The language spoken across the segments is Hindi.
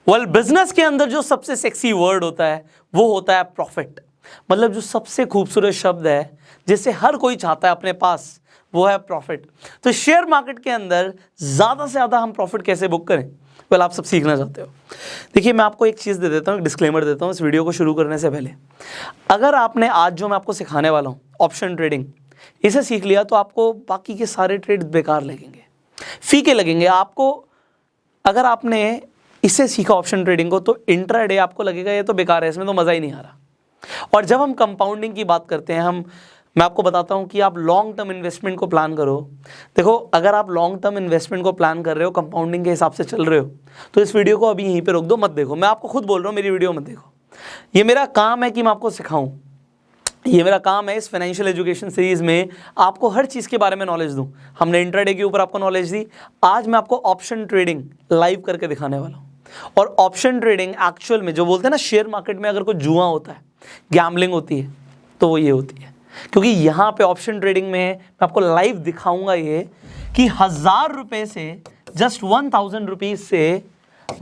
वेल बिजनेस के अंदर जो सबसे सेक्सी वर्ड होता है वो होता है प्रॉफिट। मतलब जो सबसे खूबसूरत शब्द है जिसे हर कोई चाहता है अपने पास, वो है प्रॉफिट। तो शेयर मार्केट के अंदर ज़्यादा से ज़्यादा हम प्रॉफिट कैसे बुक करें, वेल आप सब सीखना चाहते हो। देखिए मैं आपको एक चीज़ दे देता हूँ, एक डिस्क्लेमर देता हूँ इस वीडियो को शुरू करने से पहले। अगर आपने आज जो मैं आपको सिखाने वाला हूँ ऑप्शन ट्रेडिंग, इसे सीख लिया तो आपको बाकी के सारे ट्रेड बेकार लगेंगे, फीके लगेंगे आपको। अगर आपने इसे सीखा ऑप्शन ट्रेडिंग को तो इंट्राडे आपको लगेगा ये तो बेकार है, इसमें तो मज़ा ही नहीं आ रहा। और जब हम कंपाउंडिंग की बात करते हैं, मैं आपको बताता हूं कि आप लॉन्ग टर्म इन्वेस्टमेंट को प्लान करो। देखो अगर आप लॉन्ग टर्म इन्वेस्टमेंट को प्लान कर रहे हो, कंपाउंडिंग के हिसाब से चल रहे हो, तो इस वीडियो को अभी यहीं पे रोक दो, मत देखो। मैं आपको खुद बोल रहा हूँ मेरी वीडियो मत देखो। ये मेरा काम है कि मैं आपको सिखाऊं, ये मेरा काम है इस फाइनेंशियल एजुकेशन सीरीज में आपको हर चीज़ के बारे में नॉलेज दूं। हमने इंट्राडे के ऊपर आपको नॉलेज दी, आज मैं आपको ऑप्शन ट्रेडिंग लाइव करके दिखाने वाला हूँ। और ऑप्शन ट्रेडिंग एक्चुअल में जो बोलते हैं ना, शेयर मार्केट में अगर कोई जुआ होता है, गैम्बलिंग होती है, तो वो ये होती है। क्योंकि यहाँ पे ऑप्शन ट्रेडिंग में मैं आपको लाइव दिखाऊंगा ये कि 1000 रुपये से, जस्ट 1000 रुपीज़ से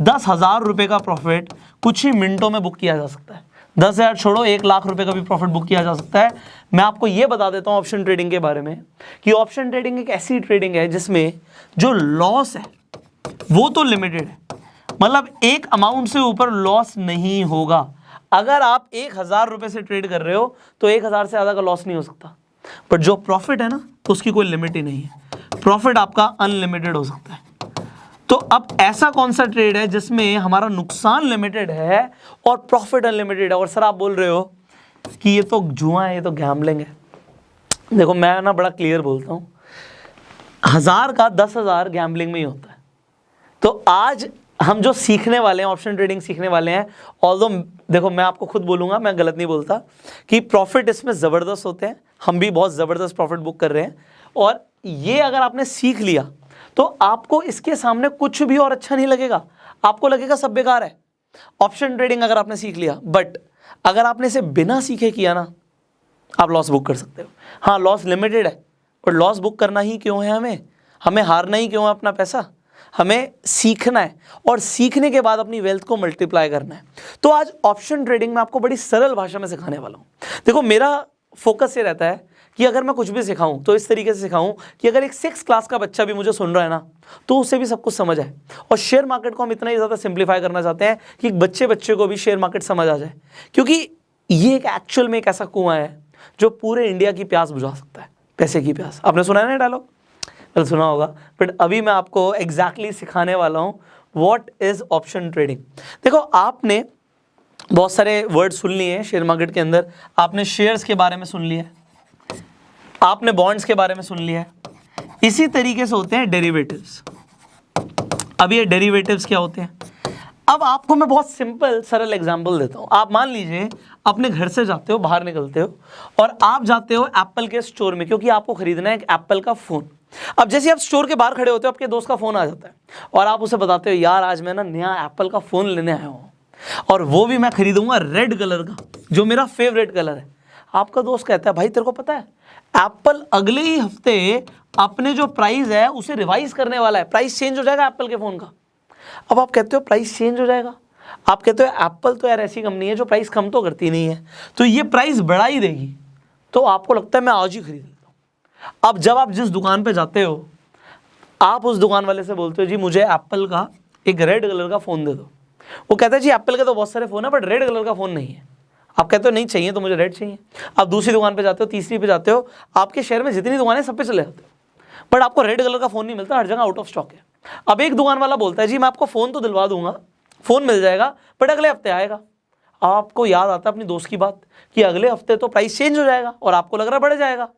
10,000 रुपये का प्रॉफिट कुछ ही मिनटों में बुक किया जा सकता है। 10,000 छोड़ो, 1 लाख रुपए का भी प्रॉफिट बुक किया जा सकता है। मैं आपको ये बता देता हूँ ऑप्शन ट्रेडिंग के बारे में कि ऑप्शन ट्रेडिंग एक ऐसी ट्रेडिंग है जिसमें जो लॉस है वो तो लिमिटेड है, मतलब एक अमाउंट से ऊपर लॉस नहीं होगा। अगर आप 1000 रुपये से ट्रेड कर रहे हो तो 1000 से ज़्यादा का लॉस नहीं हो सकता। पर जो प्रॉफिट है ना, तो उसकी कोई लिमिट ही नहीं है, प्रॉफिट आपका अनलिमिटेड हो सकता है। तो अब ऐसा कौन सा ट्रेड है जिसमें हमारा नुकसान लिमिटेड है और प्रॉफिट अनलिमिटेड है? और सर आप बोल रहे हो कि ये तो जुआ है, ये तो गैम्बलिंग है। देखो मैं ना बड़ा क्लियर बोलता हूँ, 1000 का 10,000 गैम्बलिंग में ही होता है। तो आज हम जो सीखने वाले हैं, ऑप्शन ट्रेडिंग सीखने वाले हैं, ऑल्दो देखो मैं आपको खुद बोलूँगा, मैं गलत नहीं बोलता, कि प्रॉफिट इसमें ज़बरदस्त होते हैं। हम भी बहुत ज़बरदस्त प्रॉफिट बुक कर रहे हैं। और ये अगर आपने सीख लिया तो आपको इसके सामने कुछ भी और अच्छा नहीं लगेगा, आपको लगेगा सब बेकार है ऑप्शन ट्रेडिंग अगर आपने सीख लिया। बट अगर आपने इसे बिना सीखे किया ना, आप लॉस बुक कर सकते हो। हाँ लॉस लिमिटेड है, और लॉस बुक करना ही क्यों है, हमें हारना ही क्यों है अपना पैसा, हमें सीखना है और सीखने के बाद अपनी वेल्थ को मल्टीप्लाई करना है। तो आज ऑप्शन ट्रेडिंग में आपको बड़ी सरल भाषा में सिखाने वाला हूँ। देखो मेरा फोकस ये रहता है कि अगर मैं कुछ भी सिखाऊं तो इस तरीके से सिखाऊं कि अगर एक 6 क्लास का बच्चा भी मुझे सुन रहा है ना, तो उसे भी सब कुछ समझ आए। और शेयर मार्केट को हम इतना ही ज़्यादा सिंप्लीफाई करना चाहते हैं कि बच्चे को भी शेयर मार्केट समझ आ जाए, क्योंकि ये एक एक्चुअल में एक ऐसा कुआं है जो पूरे इंडिया की प्यास बुझा सकता है, पैसे की प्यास। आपने सुना है ना डायलॉग? तो सुना होगा, बट अभी मैं आपको एग्जैक्टली सिखाने वाला हूँ व्हाट इज ऑप्शन ट्रेडिंग। देखो आपने बहुत सारे वर्ड सुन लिए हैं शेयर मार्केट के अंदर, आपने शेयर्स के बारे में सुन लिया है, आपने बॉन्ड्स के बारे में सुन लिया है। इसी तरीके से होते हैं डेरिवेटिव्स। अब ये डेरिवेटिव्स क्या होते हैं? अब आपको मैं बहुत सिंपल सरल एग्जांपल देता हूं। आप मान लीजिए अपने घर से जाते हो, बाहर निकलते हो और आप जाते हो एप्पल के स्टोर में, क्योंकि आपको खरीदना है एक एप्पल का फोन। अब जैसे आप स्टोर के बाहर खड़े होते हो, आपके दोस्त का फोन आ जाता है और आप उसे बताते हो यार आज मैं ना नया एप्पल का फोन लेने आया हूँ, और वो भी मैं खरीदूंगा रेड कलर का, जो मेरा फेवरेट कलर है। आपका दोस्त कहता है भाई तेरे को पता है एप्पल अगले ही हफ्ते अपने जो प्राइस है उसे रिवाइज करने वाला है, प्राइस चेंज हो जाएगा एप्पल के फोन का। अब आप कहते हो प्राइस चेंज हो जाएगा, आप कहते हो एप्पल तो यार ऐसी कंपनी है जो प्राइस कम तो करती नहीं है, तो ये प्राइस बढ़ा ही देगी। तो आपको लगता है मैं आज ही खरीद लेता हूँ। अब जब आप जिस दुकान पे जाते हो, आप उस दुकान वाले से बोलते हो जी मुझे एप्पल का एक रेड कलर का फ़ोन दे दो। वो कहता है जी एप्पल के तो बहुत सारे फ़ोन है बट रेड कलर का फ़ोन नहीं है। आप कहते हो नहीं चाहिए तो मुझे रेड चाहिए। आप दूसरी दुकान पे जाते हो, तीसरी पे जाते हो, आपके शहर में जितनी दुकानें सब पे चले जाते हो, बट आपको रेड कलर का फ़ोन नहीं मिलता, हर जगह आउट ऑफ स्टॉक है। अब एक दुकान वाला बोलता है जी मैं आपको फ़ोन तो दिलवा दूंगा, फ़ोन मिल जाएगा बट अगले हफ्ते आएगा। आपको याद आता है अपनी दोस्त की बात कि अगले हफ्ते तो प्राइस चेंज हो जाएगा और आपको लग रहा है बढ़ जाएगा।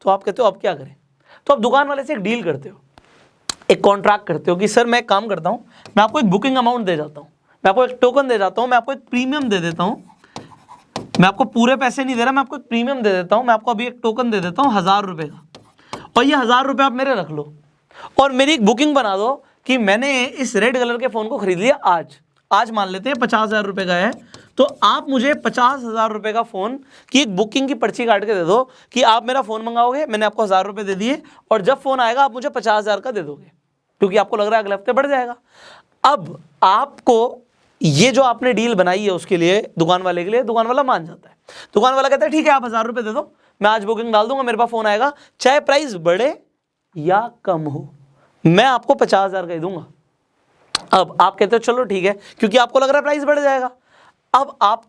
तो आप कहते हो अब क्या करें? तो आप दुकान वाले से एक डील करते हो, एक कॉन्ट्रैक्ट करते हो कि सर मैं एक काम करता हूँ, मैं आपको एक बुकिंग अमाउंट दे जाता हूँ, मैं आपको एक टोकन दे जाता हूँ, मैं आपको एक प्रीमियम दे देता हूँ, मैं आपको पूरे पैसे नहीं दे रहा, मैं आपको एक प्रीमियम दे देता हूँ, मैं आपको अभी एक टोकन दे देता हूँ 1000 रुपये का, और ये 1000 रुपये आप मेरे रख लो और मेरी एक बुकिंग बना दो कि मैंने इस रेड कलर के फ़ोन को खरीद लिया आज मान लेते हैं 50,000 रुपये का है, तो आप मुझे 50,000 रुपये का फ़ोन की एक बुकिंग की पर्ची काट के दे दो कि आप मेरा फ़ोन मंगाओगे, मैंने आपको 1000 रुपये दे दिए और जब फ़ोन आएगा आप मुझे 50,000 का दे दोगे, क्योंकि आपको लग रहा है अगले हफ्ते बढ़ जाएगा। अब आपको ये जो आपने डील बनाई है उसके लिए, दुकान वाले के लिए, दुकान वाला मान जाता है। दुकान वाला कहता है ठीक है आप 1000 रुपये दे दो, मैं आज बुकिंग डाल दूंगा, मेरे पास फोन आएगा, चाहे प्राइस बढ़े या कम हो, मैं आपको 50,000 का ही दूंगा। अब आप कहते हो चलो ठीक है, क्योंकि आपको लग रहा है प्राइस बढ़ जाएगा। अब आप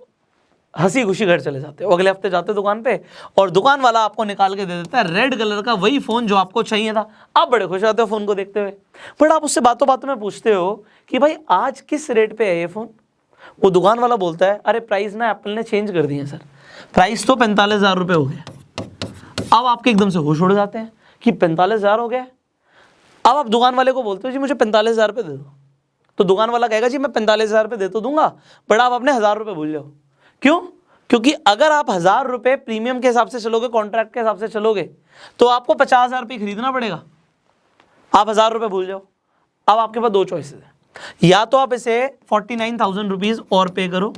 हंसी खुशी घर चले जाते हो, अगले हफ्ते जाते हो दुकान पे और दुकान वाला आपको निकाल के दे देता है रेड कलर का वही फोन जो आपको चाहिए था। आप बड़े खुश होते हो फोन को देखते हुए, बट आप उससे बातों बातों में पूछते हो कि भाई आज किस रेट पे है ये फोन। वो दुकान वाला बोलता है अरे प्राइस ना एप्पल ने चेंज कर दिए सर, प्राइस तो 45,000 रुपये हो गया। अब आपके एकदम से होश उड़ जाते हैं कि 45,000 हो गया। अब आप दुकान वाले को बोलते हो जी मुझे 45,000 रुपये दे दो, तो दुकान वाला कहेगा जी मैं 45,000 रुपये दे तो दूंगा, बट आप अपने 1,000 रुपये भूल जाओ। क्यों? क्योंकि अगर आप 1,000 रुपये प्रीमियम के हिसाब से चलोगे, कॉन्ट्रैक्ट के हिसाब से चलोगे, तो आपको 50,000 रुपये खरीदना पड़ेगा। आप 1,000 रुपये भूल जाओ। अब आपके पास दो चॉइसेस हैं, या तो आप इसे 49,000 रुपीज़ और पे करो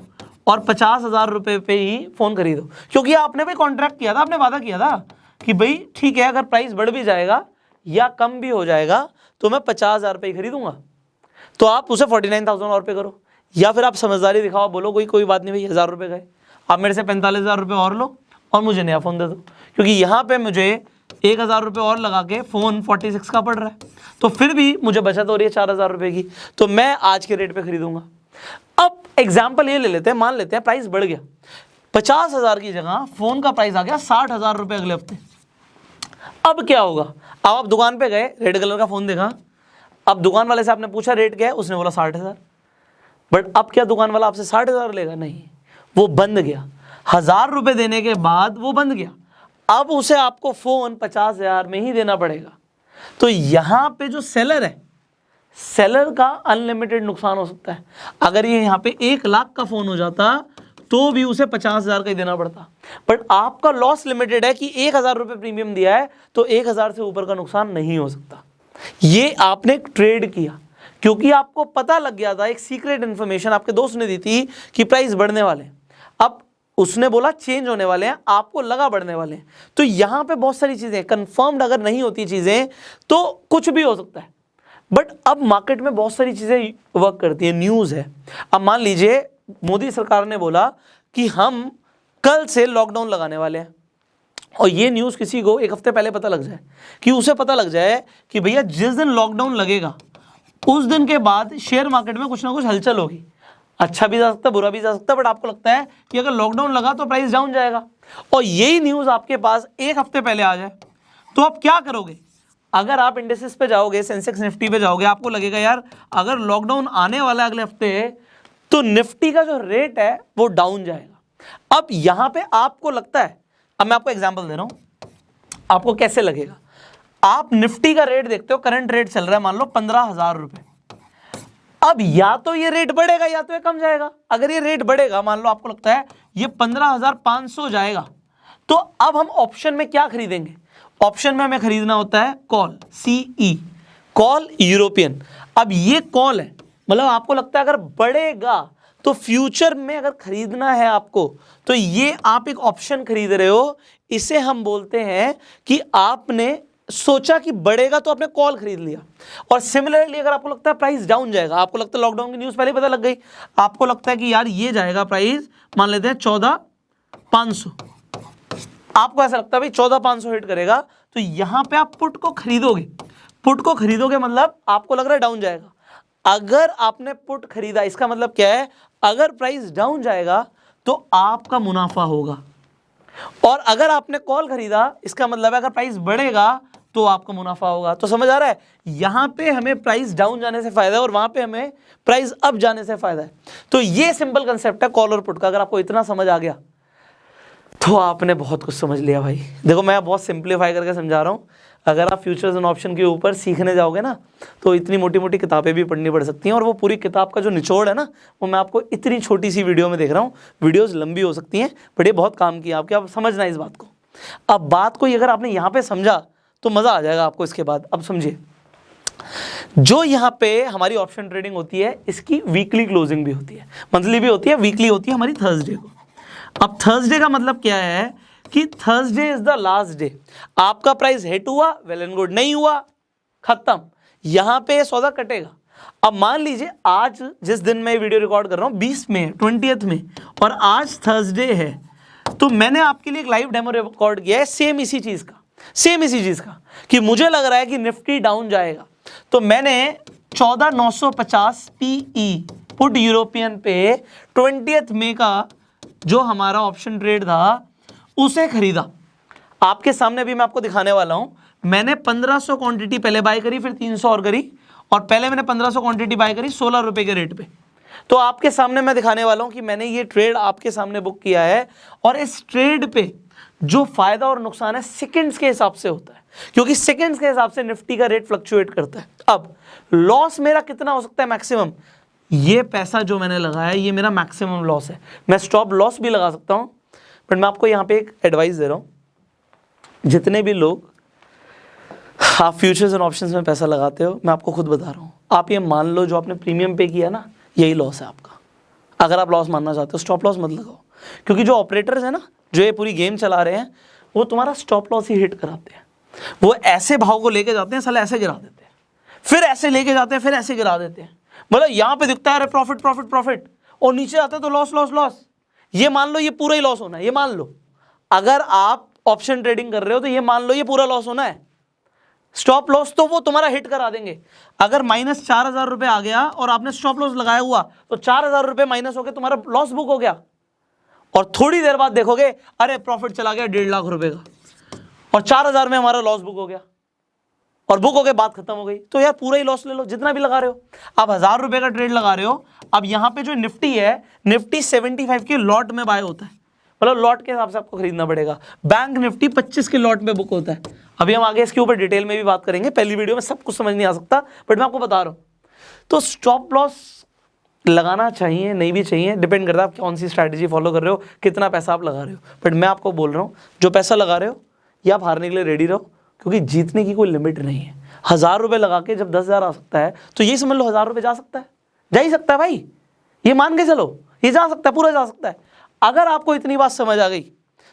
और 50,000 रुपये पे ही फ़ोन खरीदो, क्योंकि आपने भाई कॉन्ट्रैक्ट किया था, आपने वादा किया था कि भाई ठीक है अगर प्राइस बढ़ भी जाएगा या कम भी हो जाएगा तो मैं 50,000 रुपये ही खरीदूंगा। तो आप उसे 49,000 और पे करो, या फिर आप समझदारी दिखाओ, बोलो कोई बात नहीं भाई 1,000 रुपये गए, आप मेरे से 45,000 रुपये और लो और मुझे नया फ़ोन दे दो, क्योंकि यहाँ पे मुझे 1,000 रुपये और लगा के फ़ोन 46 का पड़ रहा है, तो फिर भी मुझे बचत हो रही है 4,000 रुपये की, तो मैं आज के रेट पे खरीदूंगा। अब एग्जाम्पल ये ले लेते हैं, मान लेते हैं प्राइस बढ़ गया, 50,000 की जगह फ़ोन का प्राइस आ गया 60,000 रुपये अगले हफ्ते। अब क्या होगा? अब आप दुकान पे गए, रेड कलर का फ़ोन देखा, अब दुकान वाले से आपने पूछा रेट क्या है, उसने बोला 60,000, बट अब क्या दुकान वाला आपसे 60,000 लेगा? नहीं, वो बंद गया। 1,000 रुपये देने के बाद वो बंद गया, अब उसे आपको फ़ोन 50,000 में ही देना पड़ेगा। तो यहाँ पे जो सेलर है, सेलर का अनलिमिटेड नुकसान हो सकता है। अगर ये यहाँ पे 1 लाख का फ़ोन हो जाता तो भी उसे 50,000 का ही देना पड़ता, बट आपका लॉस लिमिटेड है कि 1,000 रुपये प्रीमियम दिया है तो 1,000 से ऊपर का नुकसान नहीं हो सकता। ये आपने ट्रेड किया क्योंकि आपको पता लग गया था, एक सीक्रेट इन्फॉर्मेशन आपके दोस्त ने दी थी कि प्राइस बढ़ने वाले हैं, अब उसने बोला चेंज होने वाले हैं, आपको लगा बढ़ने वाले हैं। तो यहाँ पे बहुत सारी चीज़ें कंफर्म्ड अगर नहीं होती चीज़ें तो कुछ भी हो सकता है, बट अब मार्केट में बहुत सारी चीज़ें वर्क करती है। न्यूज़ है, अब मान लीजिए मोदी सरकार ने बोला कि हम कल से लॉकडाउन लगाने वाले हैं, और ये न्यूज़ किसी को 1 हफ्ते पहले पता लग जाए, कि उसे पता लग जाए कि भैया जिस दिन लॉकडाउन लगेगा उस दिन के बाद शेयर मार्केट में कुछ ना कुछ हलचल होगी, अच्छा भी जा सकता है बुरा भी जा सकता है, बट आपको लगता है कि अगर लॉकडाउन लगा तो प्राइस डाउन जाएगा, और यही न्यूज़ आपके पास 1 हफ्ते पहले आ जाए, तो आप क्या करोगे? अगर आप इंडेक्सेस पे जाओगे, सेंसेक्स निफ्टी पे जाओगे, आपको लगेगा यार अगर लॉकडाउन आने वाला है अगले हफ्ते तो निफ्टी का जो रेट है वो डाउन जाएगा। अब यहाँ पे आपको लगता है, अब मैं आपको एग्जांपल दे रहा हूँ, आपको कैसे लगेगा? आप निफ्टी का रेट देखते हो, करंट रेट चल रहा है मान लो 15,000 रुपये, अब या तो ये रेट बढ़ेगा या तो ये कम जाएगा। अगर ये रेट बढ़ेगा, मान लो आपको लगता है ये 15,500 जाएगा, तो अब हम ऑप्शन में क्या खरीदेंगे? ऑप्शन में हमें खरीदना होता है कॉल, CE, कॉल यूरोपियन। अब ये कॉल है, मतलब आपको लगता है अगर बढ़ेगा तो फ्यूचर में अगर खरीदना है आपको, तो ये आप एक ऑप्शन खरीद रहे हो, इसे हम बोलते हैं कि आपने सोचा कि बढ़ेगा तो आपने कॉल खरीद लिया। और सिमिलरली अगर आपको लगता है प्राइस डाउन जाएगा, आपको लगता है लॉकडाउन की न्यूज़ पहले पता लग गई, आपको लगता है कि यार ये जाएगा प्राइस, मान लेते हैं 14,500, आपको ऐसा लगता है भाई 14,500 हिट करेगा, तो यहां पे आप पुट को खरीदोगे। पुट को खरीदोगे मतलब आपको लग रहा है डाउन जाएगा। अगर आपने पुट खरीदा, इसका मतलब क्या है? अगर प्राइस डाउन जाएगा तो आपका मुनाफा होगा, और अगर आपने कॉल खरीदा, इसका मतलब है अगर प्राइस बढ़ेगा तो आपका मुनाफा होगा। तो समझ आ रहा है, यहां पे हमें प्राइस डाउन जाने से फायदा है और वहां पे हमें प्राइस अप जाने से फायदा है। तो ये सिंपल कंसेप्ट है कॉल और पुट का। अगर आपको इतना समझ आ गया तो आपने बहुत कुछ समझ लिया भाई। देखो मैं बहुत सिंप्लीफाई करके समझा रहा हूँ, अगर आप फ्यूचर्स एंड ऑप्शन के ऊपर सीखने जाओगे ना तो इतनी मोटी मोटी किताबें भी पढ़नी पड़ सकती हैं, और वो पूरी किताब का जो निचोड़ है ना वो मैं आपको इतनी छोटी सी वीडियो में देख रहा हूँ। वीडियोस लंबी हो सकती हैं बट ये बहुत काम की है आपके, आप समझना इस बात को। अब बात को अगर आपने यहाँ पे समझा तो मज़ा आ जाएगा आपको इसके बाद। अब समझिए, जो यहाँ पे हमारी ऑप्शन ट्रेडिंग होती है इसकी वीकली क्लोजिंग भी होती है, मंथली भी होती है, वीकली होती है हमारी थर्सडे को। अब थर्सडे का मतलब क्या है कि Thursday is the last day. आपका प्राइस हिट हुआ वेल एंड गुड, नहीं हुआ खत्म, यहां पे सौदा कटेगा। अब मान लीजिए आज जिस दिन मैं वीडियो रिकॉर्ड कर रहा हूँ 20 में 20th में, और आज थर्सडे है, तो मैंने आपके लिए एक लाइव डेमो रिकॉर्ड किया है सेम इसी चीज़ का कि मुझे लग रहा है कि निफ्टी डाउन जाएगा। तो मैंने 14,950 PE पुट यूरोपियन पे 20th मई का जो हमारा ऑप्शन ट्रेड था उसे खरीदा। आपके सामने भी मैं आपको दिखाने वाला हूं। मैंने 1500 क्वांटिटी पहले बाय करी, फिर 300 और करी, और पहले मैंने 1500 क्वांटिटी बाय करी 16 रुपए के रेट पे। तो आपके सामने मैं दिखाने वाला हूं कि मैंने ये ट्रेड आपके सामने बुक किया है, और इस ट्रेड पे जो फायदा और नुकसान है सेकंड्स के हिसाब से होता है, क्योंकि सेकंड्स के हिसाब से निफ्टी का रेट फ्लक्चुएट करता है। अब लॉस मेरा कितना हो सकता है मैक्सिमम, ये पैसा जो मैंने लगाया ये मेरा मैक्सिमम लॉस है। मैं स्टॉप लॉस भी लगा सकता हूं, बट मैं आपको यहां पे एक एडवाइस दे रहा हूं, जितने भी लोग आप फ्यूचर्स एंड ऑप्शंस में पैसा लगाते हो, मैं आपको खुद बता रहा हूं, आप ये मान लो जो आपने प्रीमियम पे किया ना, यही लॉस है आपका। अगर आप लॉस मानना चाहते हो स्टॉप लॉस मत लगाओ, क्योंकि जो ऑपरेटर्स हैं ना, जो ये पूरी गेम चला रहे हैं, वो तुम्हारा स्टॉप लॉस ही हिट कराते हैं। वो ऐसे भाव को लेके जाते हैं, साले ऐसे गिरा देते हैं, फिर ऐसे लेके जाते हैं, फिर ऐसे गिरा देते हैं। मतलब यहाँ पे दिखता है अरे प्रॉफिट प्रॉफिट प्रॉफिट, और नीचे आते हैं तो लॉस लॉस लॉस। ये मान लो ये पूरा ही लॉस होना है, ये मान लो अगर आप ऑप्शन ट्रेडिंग कर रहे हो तो ये मान लो ये पूरा लॉस होना है। स्टॉप लॉस तो वो तुम्हारा हिट करा देंगे। अगर माइनस 4,000 रुपए आ गया और आपने स्टॉप लॉस लगाया हुआ, तो 4,000 रुपए माइनस हो गए, तुम्हारा लॉस बुक हो गया। और थोड़ी देर बाद देखोगे अरे प्रॉफिट चला गया 1.5 लाख रुपए का, और 4,000 में हमारा लॉस बुक हो गया, और बुक हो गए, बात खत्म हो गई। तो यार पूरा ही लॉस ले लो, जितना भी लगा रहे हो। आप 1,000 रुपए का ट्रेड लगा रहे हो, अब यहां पे जो निफ्टी है, निफ्टी 75 के लॉट में बाय होता है, मतलब लॉट के हिसाब से आपको खरीदना पड़ेगा। बैंक निफ्टी 25 के लॉट में बुक होता है। अभी हम आगे इसके ऊपर डिटेल में भी बात करेंगे, पहली वीडियो में सब कुछ समझ नहीं आ सकता, बट मैं आपको बता रहा हूं। तो स्टॉप लॉस लगाना चाहिए, नहीं भी चाहिए, डिपेंड करता है आप कौन सी स्ट्रैटेजी फॉलो कर रहे हो, कितना पैसा आप लगा रहे हो। बट मैं आपको बोल रहा हूँ, जो पैसा लगा रहे हो या आप हारने के लिए रेडी रहो, क्योंकि जीतने की कोई लिमिट नहीं है। 1,000 रुपए लगा के जब 10,000 आ सकता है, तो ये समझ लो 1,000 रुपए जा सकता है, जा ही सकता है भाई, ये मान के चलो, ये जा सकता है, पूरा जा सकता है। अगर आपको इतनी बात समझ आ गई,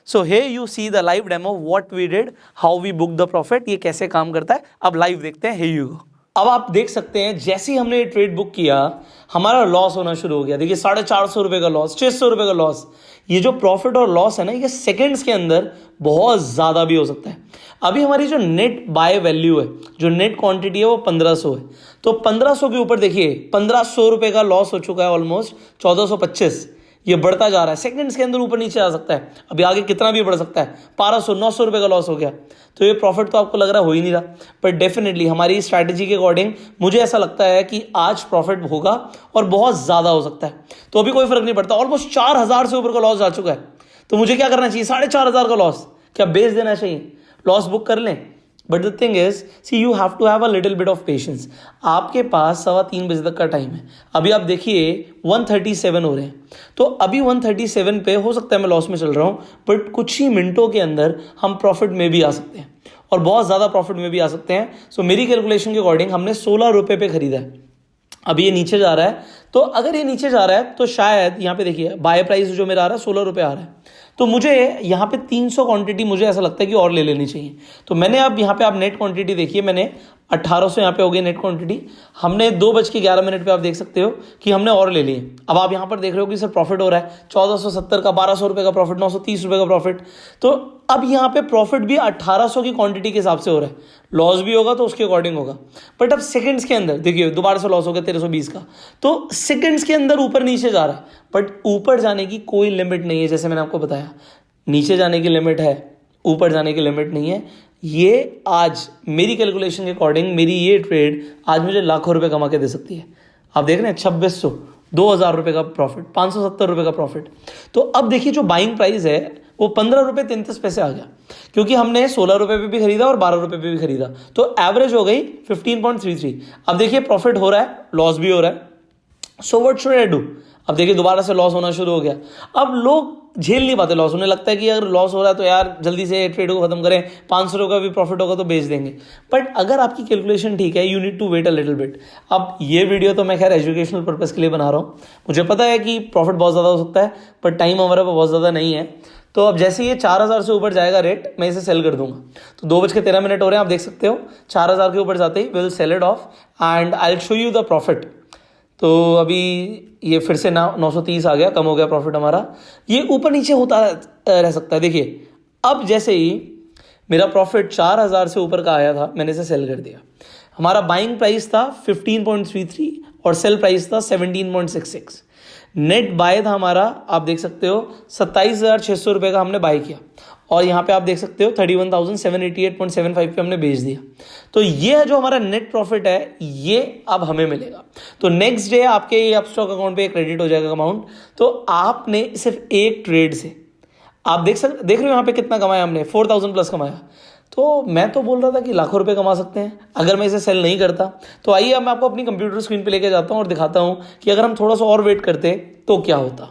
so hey you see the live demo what we did, how we book the profit, ये कैसे काम करता है। अब लाइव देखते हैं, हे यू गो। अब आप देख सकते हैं जैसे ही हमने ये ट्रेड बुक किया, हमारा लॉस होना शुरू हो गया। देखिए 450 रुपए का लॉस, 600 रुपए का लॉस। ये जो प्रॉफिट और लॉस है ना, ये सेकंड्स के अंदर बहुत ज्यादा भी हो सकता है। अभी हमारी जो नेट बाय वैल्यू है, जो नेट क्वांटिटी है, वो 1500 है। तो 1500 के ऊपर देखिए 1500 रुपए का लॉस हो चुका है, ऑलमोस्ट 1425। ये बढ़ता जा रहा है, सेकंड्स के अंदर ऊपर नीचे आ सकता है। अभी आगे कितना भी बढ़ सकता है, 1200 900 रुपए का लॉस हो गया। तो ये प्रॉफिट तो आपको लग रहा है हो ही नहीं रहा, पर डेफिनेटली हमारी स्ट्रैटेजी के अकॉर्डिंग मुझे ऐसा लगता है कि आज प्रॉफिट होगा और बहुत ज्यादा हो सकता है। तो अभी कोई फर्क नहीं पड़ता, ऑलमोस्ट 4,000 से ऊपर का लॉस जा चुका है। तो मुझे क्या करना चाहिए, 4,500 का लॉस क्या बेच देना चाहिए, लॉस बुक कर लें। But the thing is, see you have to have a little bit of patience. आपके पास 3:15 बजे तक का टाइम है। अभी आप देखिए 137 हो रहे हैं, तो अभी 137 पे हो सकता है मैं लॉस में चल रहा हूं, बट कुछ ही मिनटों के अंदर हम प्रॉफिट में भी आ सकते हैं, और बहुत ज्यादा प्रॉफिट में भी आ सकते हैं। सो मेरी कैलकुलेशन के अकॉर्डिंग हमने 16 रुपए पे खरीदा है। अभी ये नीचे जा रहा है, तो अगर ये नीचे जा रहा है तो शायद यहाँ पे देखिए बाय प्राइस जो मेरा आ रहा है 16 रुपए आ रहा है, तो मुझे यहाँ पे 300 क्वांटिटी मुझे ऐसा लगता है कि और ले लेनी चाहिए। तो मैंने अब यहाँ पे आप नेट क्वांटिटी देखिए, मैंने 1800 यहाँ पे हो गई नेट क्वांटिटी। हमने 2:11 पे आप देख सकते हो कि हमने और ले लिए। अब आप यहाँ पर देख रहे हो कि सर प्रॉफिट हो रहा है 1470 का, 1200 रुपए का प्रॉफिट, 930 रुपए का प्रॉफिट। तो अब यहाँ पे प्रॉफिट भी 1800 की क्वांटिटी के हिसाब से हो रहा है, लॉस भी होगा तो उसके अकॉर्डिंग होगा। बट अब सेकंड्स के अंदर देखिए दोबारा से लॉस हो गया 1320 का, तो सेकंड्स के अंदर ऊपर नीचे जा रहा है, बट ऊपर जाने की कोई लिमिट नहीं है। जैसे मैंने आपको बताया, नीचे जाने की लिमिट है, ऊपर जाने की लिमिट नहीं है। ये आज मेरी कैलकुलेशन के अकॉर्डिंग मेरी ये ट्रेड आज मुझे लाखों रुपए कमा के दे सकती है। आप देख रहे हैं 2600, 2,000 रुपए का प्रॉफिट, 570 रुपए का प्रॉफिट। तो अब देखिए जो बाइंग प्राइस है वो 15 रुपए 33 पैसे आ गया, क्योंकि हमने 16 रुपए पे भी खरीदा और 12 रुपए पे भी खरीदा, तो एवरेज हो गई 15.33। अब देखिए प्रॉफिट हो रहा है, लॉस भी हो रहा है। So what should I do? अब देखिए दोबारा से लॉस होना शुरू हो गया। अब लोग झेल नहीं पाते लॉस, उन्हें लगता है कि अगर लॉस हो रहा है तो यार जल्दी से ट्रेड को खत्म करें, 500 का भी प्रॉफिट होगा तो बेच देंगे। बट अगर आपकी कैलकुलेशन ठीक है, you need to wait a little bit. अब ये वीडियो तो मैं खैर एजुकेशनल पर्पस के लिए बना रहा हूँ, मुझे पता है कि प्रॉफिट बहुत ज़्यादा हो सकता है, पर टाइम हमारे पास बहुत ज़्यादा नहीं है। तो अब जैसे ये 4000 से ऊपर जाएगा रेट, मैं इसे सेल कर दूंगा। तो 2:13 हो रहे हैं, आप देख सकते हो 4000 के ऊपर जाते ही will sell it off and I will show you the profit. तो अभी ये फिर से 930 आ गया, कम हो गया प्रॉफिट हमारा। ये ऊपर नीचे होता रह सकता है। देखिए अब जैसे ही मेरा प्रॉफिट 4000 से ऊपर का आया था, मैंने इसे सेल कर दिया। हमारा बाइंग प्राइस था 15.33 और सेल प्राइस था 17.66। नेट बाय था हमारा, आप देख सकते हो 27,600 रुपये का हमने बाय किया और यहाँ पे आप देख सकते हो 31,788.75 पे हमने बेच दिया। तो ये है जो हमारा नेट प्रॉफिट है, ये अब हमें मिलेगा। तो नेक्स्ट डे आपके ये अपस्टॉक अकाउंट पे क्रेडिट हो जाएगा अमाउंट। तो आपने सिर्फ एक ट्रेड से आप देख रहे हो यहाँ पे कितना कमाया हमने, 4,000 प्लस कमाया। तो मैं तो बोल रहा था कि लाखों रुपए कमा सकते हैं अगर मैं इसे सेल नहीं करता। तो आइए अब मैं आपको अपनी कंप्यूटर स्क्रीन पे लेके जाता हूँ और दिखाता हूँ कि अगर हम थोड़ा सा और वेट करते तो क्या होता।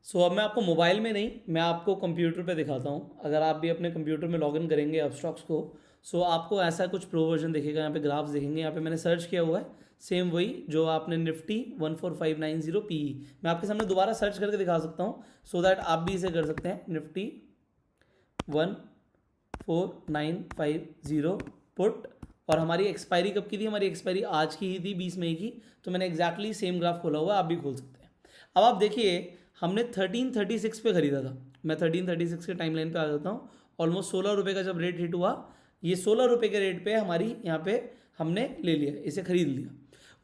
सो अब मैं आपको मोबाइल में नहीं, मैं आपको कंप्यूटर पे दिखाता हूँ। अगर आप भी अपने कंप्यूटर में लॉगिन करेंगे अपस्टॉक्स को, सो आपको ऐसा कुछ प्रो वर्जन दिखेगा। यहाँ पे ग्राफ्स दिखेंगे, यहाँ पे मैंने सर्च किया हुआ है सेम वही जो आपने निफ्टी 14590 PE। मैं आपके सामने दोबारा सर्च करके दिखा सकता हूँ सो दैट आप भी इसे कर सकते हैं। निफ्टी 14950 पुट, और हमारी एक्सपायरी कब की थी, हमारी एक्सपायरी आज की ही थी 20 मई की। तो मैंने एग्जैक्टली सेम ग्राफ खोला हुआ है, आप भी खोल सकते हैं। अब आप देखिए हमने 1336 पे खरीदा था। मैं 1336 के टाइम लाइन पे आ जाता हूँ। ऑलमोस्ट 16 रुपये का जब रेट हिट हुआ, ये 16 रुपये के रेट पे हमारी यहाँ पे हमने ले लिया, इसे खरीद लिया।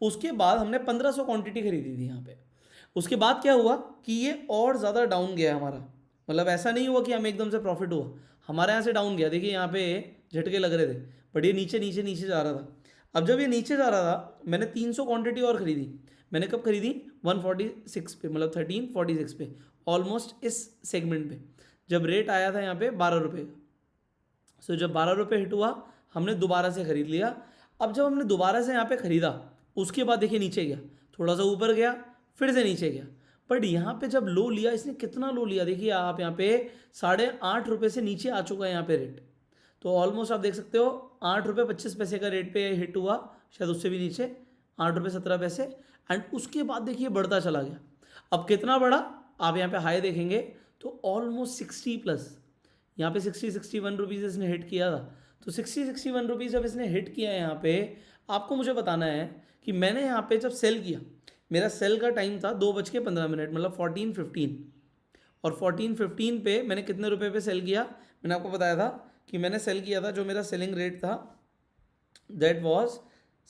उसके बाद हमने 1500 क्वांटिटी खरीदी थी यहाँ पे। उसके बाद क्या हुआ कि ये और ज़्यादा डाउन गया हमारा, मतलब ऐसा नहीं हुआ कि हमें एकदम से प्रॉफिट हुआ, हमारे यहाँ से डाउन गया। देखिए यहाँ पे झटके लग रहे थे, बट ये नीचे नीचे नीचे जा रहा था। अब जब ये नीचे जा रहा था, मैंने 300 क्वांटिटी और खरीदी। मैंने कब खरीदी, 146 पे, मतलब 1346 पे, ऑलमोस्ट इस सेगमेंट पे, जब रेट आया था यहाँ पे 12 रुपये का। सो जब 12 रुपये हिट हुआ, हमने दोबारा से खरीद लिया। अब जब हमने दोबारा से यहाँ पे खरीदा, उसके बाद देखिए नीचे गया, थोड़ा सा ऊपर गया, फिर से नीचे गया। बट यहाँ पे जब लो लिया, इसने कितना लो लिया देखिए आप, यहाँ पे 8.5 रुपये से नीचे आ चुका है यहाँ पे रेट। तो ऑलमोस्ट आप देख सकते हो 8 रुपये 25 पैसे का रेट पे हिट हुआ, शायद उससे भी नीचे 8 रुपये 17 पैसे। एंड उसके बाद देखिए बढ़ता चला गया। अब कितना बढ़ा, आप यहाँ पे हाई देखेंगे तो ऑलमोस्ट 60 प्लस, यहाँ पे 61 रुपीज़ इसने हिट किया था। तो 61 रुपीज़ जब इसने हिट किया यहाँ पे, आपको मुझे बताना है कि मैंने यहाँ पे जब सेल किया, मेरा सेल का टाइम था 2:15, मतलब 14:15, और 14:15 पे मैंने कितने रुपए पे सेल किया, मैंने आपको बताया था कि मैंने सेल किया था, जो मेरा सेलिंग रेट था दैट वाज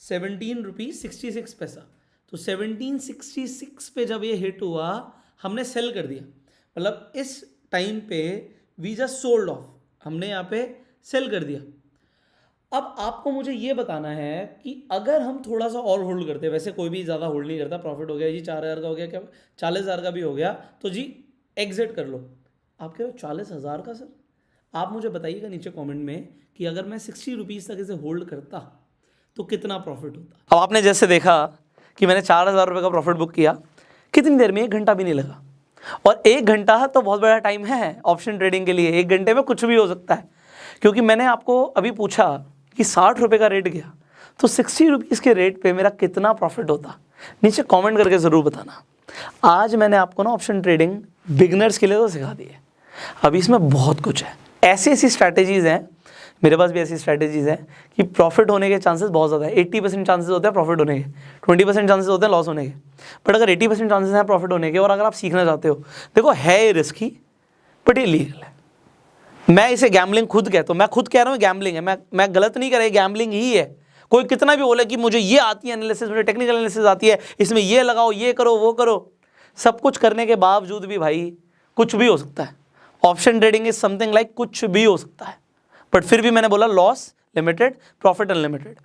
17 रुपीज़ 66 पैसा। तो 1766 पे जब ये हिट हुआ, हमने सेल कर दिया, मतलब इस टाइम पे वी जस्ट सोल्ड ऑफ, हमने यहाँ पे सेल कर दिया। अब आपको मुझे ये बताना है कि अगर हम थोड़ा सा और होल्ड करते, वैसे कोई भी ज़्यादा होल्ड नहीं करता, प्रॉफिट हो गया जी 4000 का हो गया, क्या 40,000 का भी हो गया, तो जी एग्जिट कर लो। आप कह रहे हो 40,000 का सर, आप मुझे बताइएगा नीचे कमेंट में कि अगर मैं 60 रुपीज़ तक इसे होल्ड करता तो कितना प्रॉफिट होता। अब आपने जैसे देखा कि मैंने 4,000 रुपये का प्रॉफिट बुक किया, कितनी देर में, 1 घंटा भी नहीं लगा। और 1 घंटा तो बहुत बड़ा टाइम है ऑप्शन ट्रेडिंग के लिए। 1 घंटे में कुछ भी हो सकता है, क्योंकि मैंने आपको अभी पूछा कि 60 रुपये का रेट गया, तो 60 रुपीज़ के रेट पे मेरा कितना प्रॉफिट होता, नीचे कमेंट करके ज़रूर बताना। आज मैंने आपको ना ऑप्शन ट्रेडिंग बिगनर्स के लिए तो सिखा दी है, अभी इसमें बहुत कुछ है। ऐसी ऐसी स्ट्रैटेजीज़ हैं, मेरे पास भी ऐसी स्ट्रैटेजीज़ हैं कि प्रॉफिट होने के चांसेस बहुत ज़्यादा है। 80% चांसेस होते हैं प्रॉफिट होने के, 20% चांसेस होते हैं लॉस होने के। बट अगर 80% चांसेस हैं प्रॉफिट होने के, और अगर आप सीखना चाहते हो, देखो है ये रिस्की बट ये लीगल है। मैं इसे गैम्बलिंग खुद कहता हूँ, मैं खुद कह रहा हूँ गैम्बलिंग है, मैं गलत नहीं कर रहा, गैम्बलिंग ही है। कोई कितना भी बोले कि मुझे ये आती है एनालिसिस, मुझे टेक्निकल एनालिसिस आती है, इसमें ये लगाओ, ये करो, वो करो, सब कुछ करने के बावजूद भी भाई कुछ भी हो सकता है। Option trading is something like कुछ भी हो सकता है। बट फिर भी मैंने बोला लॉस लिमिटेड, प्रॉफिट अनलिमिटेड।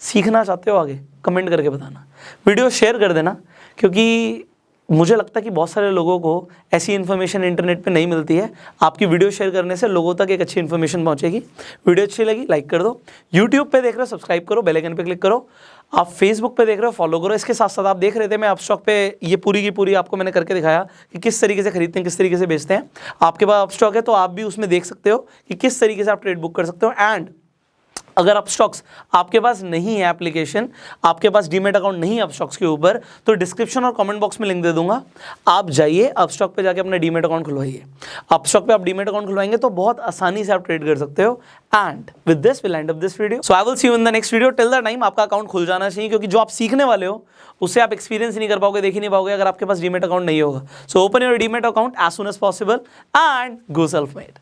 सीखना चाहते हो आगे, कमेंट करके बताना, वीडियो शेयर कर देना, क्योंकि मुझे लगता है कि बहुत सारे लोगों को ऐसी इन्फॉर्मेशन इंटरनेट पे नहीं मिलती है। आपकी वीडियो शेयर करने से लोगों तक एक अच्छी इन्फॉर्मेशन पहुंचेगी। वीडियो अच्छी लगी लाइक कर दो, यूट्यूब पे देख रहे हो सब्सक्राइब करो, बेल आइकन पे क्लिक करो, आप फेसबुक पे देख रहे हो फॉलो करो। इसके साथ साथ आप देख रहे थे मैं अपस्टॉक पे ये पूरी की पूरी आपको मैंने करके दिखाया कि किस तरीके से खरीदते हैं, किस तरीके से बेचते हैं। आपके पास अपस्टॉक है तो आप भी उसमें देख सकते हो कि किस तरीके से आप ट्रेड बुक कर सकते हो। एंड अगर अपस्टॉक्स आपके पास नहीं है एप्लीकेशन, आपके पास डीमेट अकाउंट नहीं है अपस्टॉक्स के ऊपर, तो डिस्क्रिप्शन और कमेंट बॉक्स में लिंक दे दूंगा, आप जाइए अपस्टॉक पे जाके अपना डीमेट अकाउंट खुलवाइए। अपस्टॉक पे आप डीमेट अकाउंट खुलवाएंगे तो बहुत आसानी से आप ट्रेड कर सकते हो। And with this will and up this video, so I will see you in the next video. Till the time आपका अकाउंट खुल जाना चाहिए, क्योंकि जो आप सीखने वाले हो उससे आप एक्सपीरियंस नहीं कर पाओगे, देख ही नहीं पाओगे अगर आपके पास डीमेट अकाउंट नहीं होगा। So open your demat account as soon as possible and go self made.